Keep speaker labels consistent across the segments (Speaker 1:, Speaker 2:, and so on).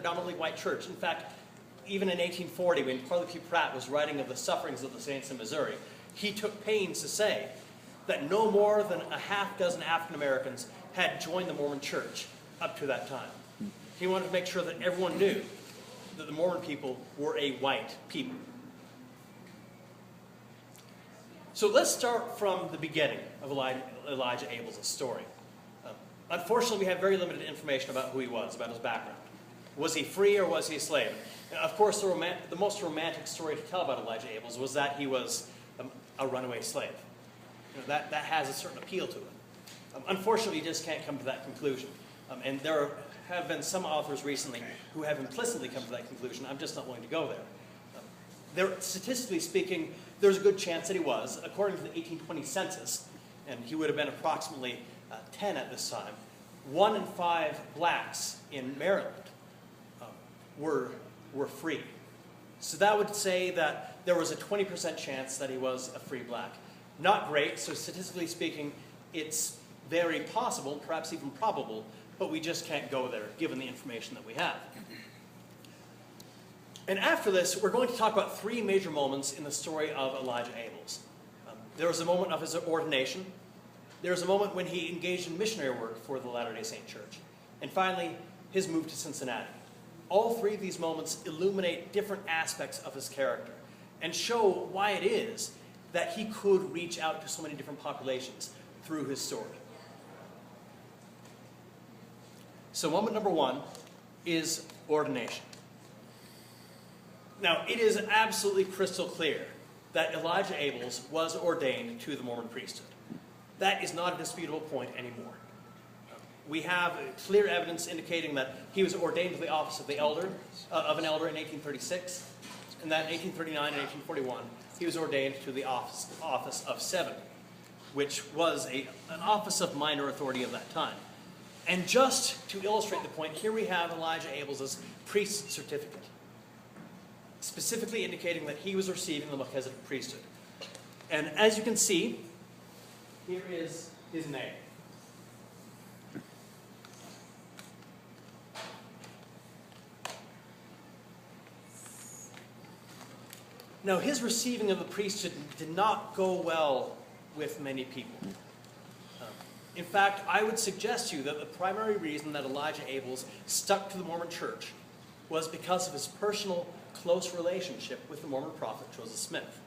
Speaker 1: predominantly white church. In fact, even in 1840, when Parley P. Pratt was writing of the sufferings of the saints in Missouri, he took pains to say that no more than a half dozen African Americans had joined the Mormon church up to that time. He wanted to make sure that everyone knew that the Mormon people were a white people. So let's start from the beginning of Elijah Abels' story. Unfortunately, we have very limited information about who he was, about his background. Was he free or was he a slave? And of course, the most romantic story to tell about Elijah Abels was that he was a runaway slave. That has a certain appeal to it. Unfortunately, you just can't come to that conclusion. And there have been some authors recently who have implicitly come to that conclusion. I'm just not willing to go there. Statistically speaking, there's a good chance that he was. According to the 1820 census, and he would have been approximately 10 at this time, 1 in 5 blacks in Maryland were free. So that would say that there was a 20% chance that he was a free black. Not great, so statistically speaking, it's very possible, perhaps even probable, but we just can't go there given the information that we have. And after this, we're going to talk about 3 major moments in the story of Elijah Abels. There was a moment of his ordination. There was a moment when he engaged in missionary work for the Latter-day Saint Church. And finally, his move to Cincinnati. All 3 of these moments illuminate different aspects of his character and show why it is that he could reach out to so many different populations through his story. So moment number 1 is ordination. Now, it is absolutely crystal clear that Elijah Abels was ordained to the Mormon priesthood. That is not a disputable point anymore. We have clear evidence indicating that he was ordained to the office of an elder in 1836, and that in 1839 and 1841 he was ordained to the office of 7, which was an office of minor authority of that time. And just to illustrate the point, here we have Elijah Abels' priest's certificate, specifically indicating that he was receiving the Melchizedek priesthood. And as you can see, here is his name. Now, his receiving of the priesthood did not go well with many people. In fact, I would suggest to you that the primary reason that Elijah Abels stuck to the Mormon church was because of his personal, close relationship with the Mormon prophet Joseph Smith.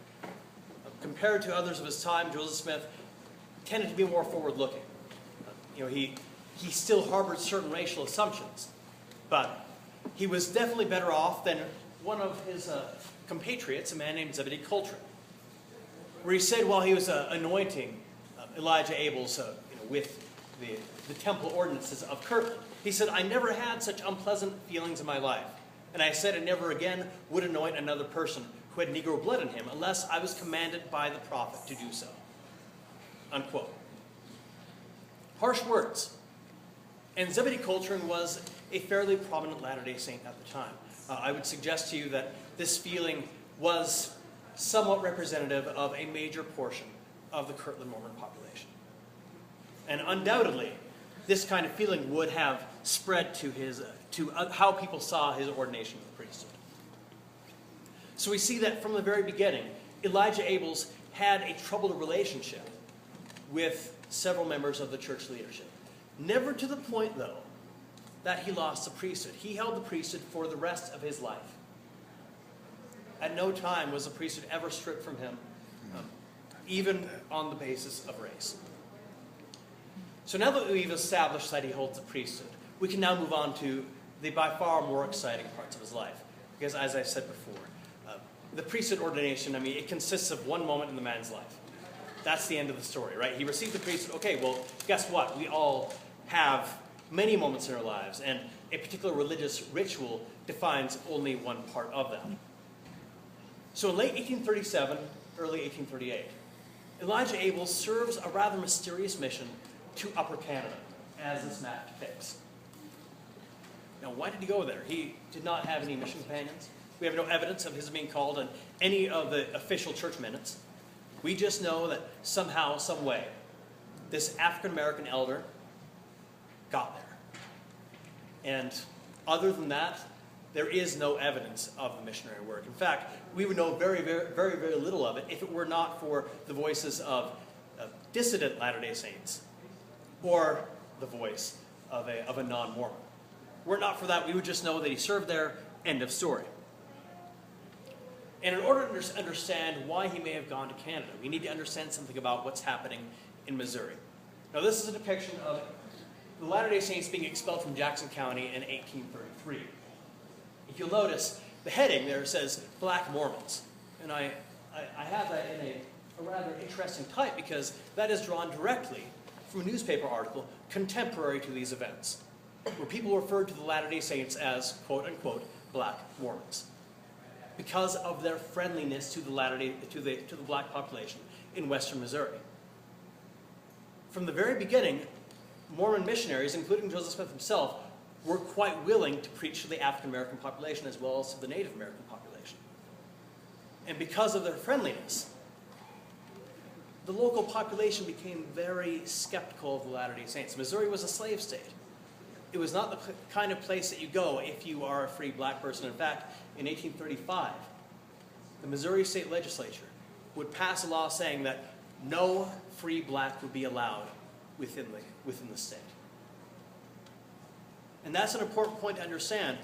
Speaker 1: Compared to others of his time, Joseph Smith tended to be more forward-looking. He still harbored certain racial assumptions, but he was definitely better off than one of his compatriots, a man named Zebedee Coltrane, where he said while he was anointing Elijah Abels with the temple ordinances of Kirtland, he said, "I never had such unpleasant feelings in my life. And I said I never again would anoint another person who had Negro blood in him unless I was commanded by the prophet to do so." Unquote. Harsh words. And Zebedee Coltrane was a fairly prominent Latter-day Saint at the time. I would suggest to you that this feeling was somewhat representative of a major portion of the Kirtland Mormon population. And undoubtedly, this kind of feeling would have spread to how people saw his ordination of the priesthood. So we see that from the very beginning, Elijah Abels had a troubled relationship with several members of the church leadership. Never to the point, though, that he lost the priesthood. He held the priesthood for the rest of his life. At no time was the priesthood ever stripped from him, even on the basis of race. So now that we've established that he holds the priesthood, we can now move on to the by far more exciting parts of his life. Because as I said before, the priesthood ordination, it consists of one moment in the man's life. That's the end of the story, right? He received the priesthood. Okay, well, guess what? We all have many moments in our lives, and a particular religious ritual defines only one part of them. So in late 1837, early 1838, Elijah Abels serves a rather mysterious mission to Upper Canada, as this map depicts. Now, why did he go there? He did not have any mission companions. We have no evidence of his being called in any of the official church minutes. We just know that somehow, some way, this African-American elder got there. And other than that, there is no evidence of the missionary work. In fact, we would know very, very, very, very little of it if it were not for the voices of dissident Latter-day Saints or the voice of a non-Mormon. Were it not for that, we would just know that he served there, end of story. And in order to understand why he may have gone to Canada, we need to understand something about what's happening in Missouri. Now, this is a depiction of the Latter-day Saints being expelled from Jackson County in 1833. If you'll notice, the heading there says Black Mormons. And I have that in a rather interesting type because that is drawn directly from a newspaper article contemporary to these events, where people referred to the Latter-day Saints as, quote-unquote, Black Mormons, because of their friendliness to the black population in western Missouri. From the very beginning, Mormon missionaries, including Joseph Smith himself, were quite willing to preach to the African-American population as well as to the Native American population. And because of their friendliness, the local population became very skeptical of the Latter-day Saints. Missouri was a slave state. It was not the kind of place that you go if you are a free black person. In fact, in 1835, the Missouri State Legislature would pass a law saying that no free black would be allowed within the state. And that's an important point to understand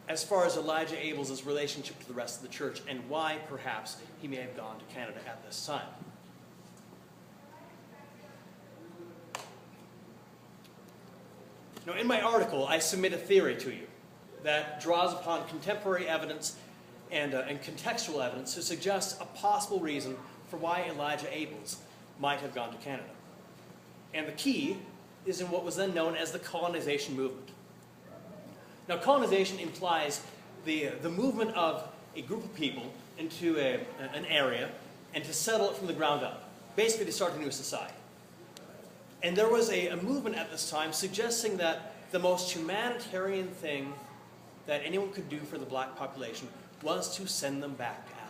Speaker 1: as far as Elijah Abels' relationship to the rest of the church and why, perhaps, he may have gone to Canada at this time. Now, in my article, I submit a theory to you that draws upon contemporary evidence and contextual evidence to suggest a possible reason for why Elijah Abels might have gone to Canada. And the key is in what was then known as the colonization movement. Now, colonization implies the movement of a group of people into an area and to settle it from the ground up, basically to start a new society. And there was a movement at this time suggesting that the most humanitarian thing that anyone could do for the black population was to send them back to Africa.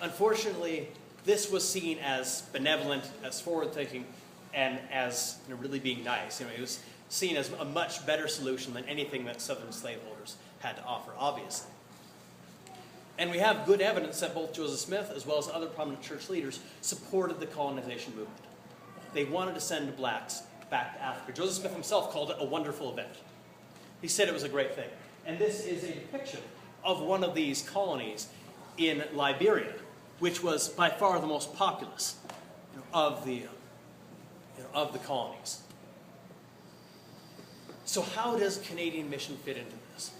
Speaker 1: Unfortunately, this was seen as benevolent, as forward-thinking, and as really being nice. It was seen as a much better solution than anything that Southern slaveholders had to offer, obviously. And we have good evidence that both Joseph Smith as well as other prominent church leaders supported the colonization movement. They wanted to send blacks back to Africa. Joseph Smith himself called it a wonderful event. He said it was a great thing. And this is a depiction of one of these colonies in Liberia, which was by far the most populous of the colonies. So how does Canadian mission fit into this?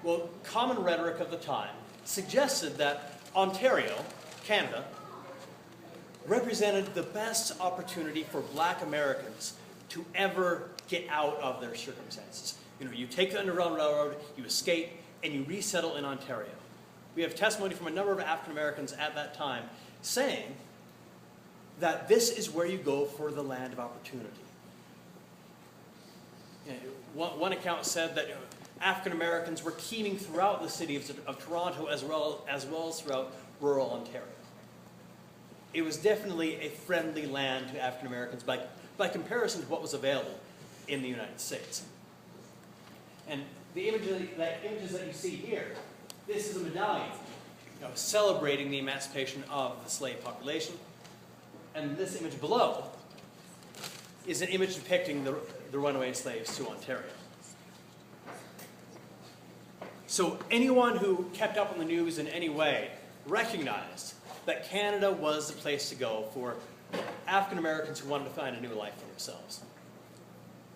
Speaker 1: Well, common rhetoric of the time suggested that Ontario, Canada, represented the best opportunity for black Americans to ever get out of their circumstances. You take the Underground Railroad, you escape, and you resettle in Ontario. We have testimony from a number of African Americans at that time saying that this is where you go for the land of opportunity. One account said that African Americans were teeming throughout the city of Toronto as well as throughout rural Ontario. It was definitely a friendly land to African Americans by comparison to what was available in the United States. And the images that you see here, this is a medallion celebrating the emancipation of the slave population. And this image below is an image depicting the runaway slaves to Ontario. So anyone who kept up on the news in any way recognized that Canada was the place to go for African Americans who wanted to find a new life for themselves.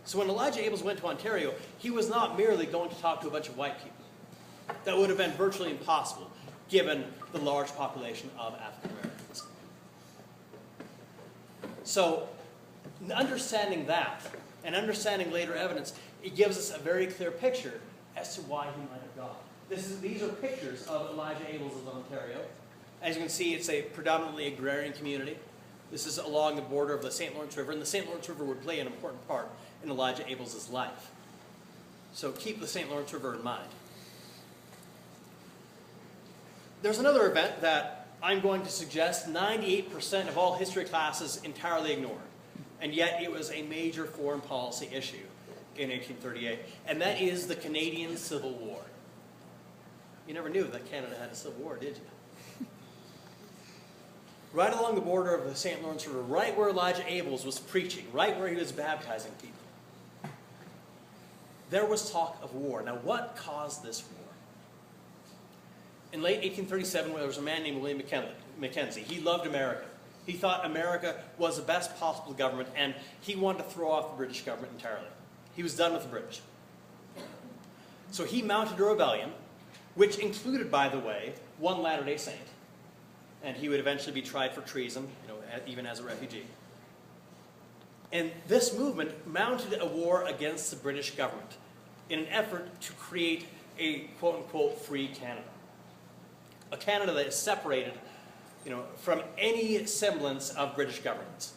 Speaker 1: So when Elijah Abels went to Ontario, he was not merely going to talk to a bunch of white people. That would have been virtually impossible given the large population of African Americans. So understanding that and understanding later evidence, it gives us a very clear picture as to why he might have gone. These are pictures of Elijah Abels of Ontario. As you can see, it's a predominantly agrarian community. This is along the border of the St. Lawrence River, and the St. Lawrence River would play an important part in Elijah Abels' life. So keep the St. Lawrence River in mind. There's another event that I'm going to suggest 98% of all history classes entirely ignore, and yet it was a major foreign policy issue in 1838, and that is the Canadian Civil War. You never knew that Canada had a civil war, did you? Right along the border of the St. Lawrence River, right where Elijah Abels was preaching, right where he was baptizing people, there was talk of war. Now, what caused this war? In late 1837, there was a man named William Mackenzie. He loved America. He thought America was the best possible government, and he wanted to throw off the British government entirely. He was done with the British. So he mounted a rebellion, which included, by the way, one Latter-day Saint. And he would eventually be tried for treason, even as a refugee. And this movement mounted a war against the British government in an effort to create a quote-unquote free Canada. A Canada that is separated from any semblance of British governance.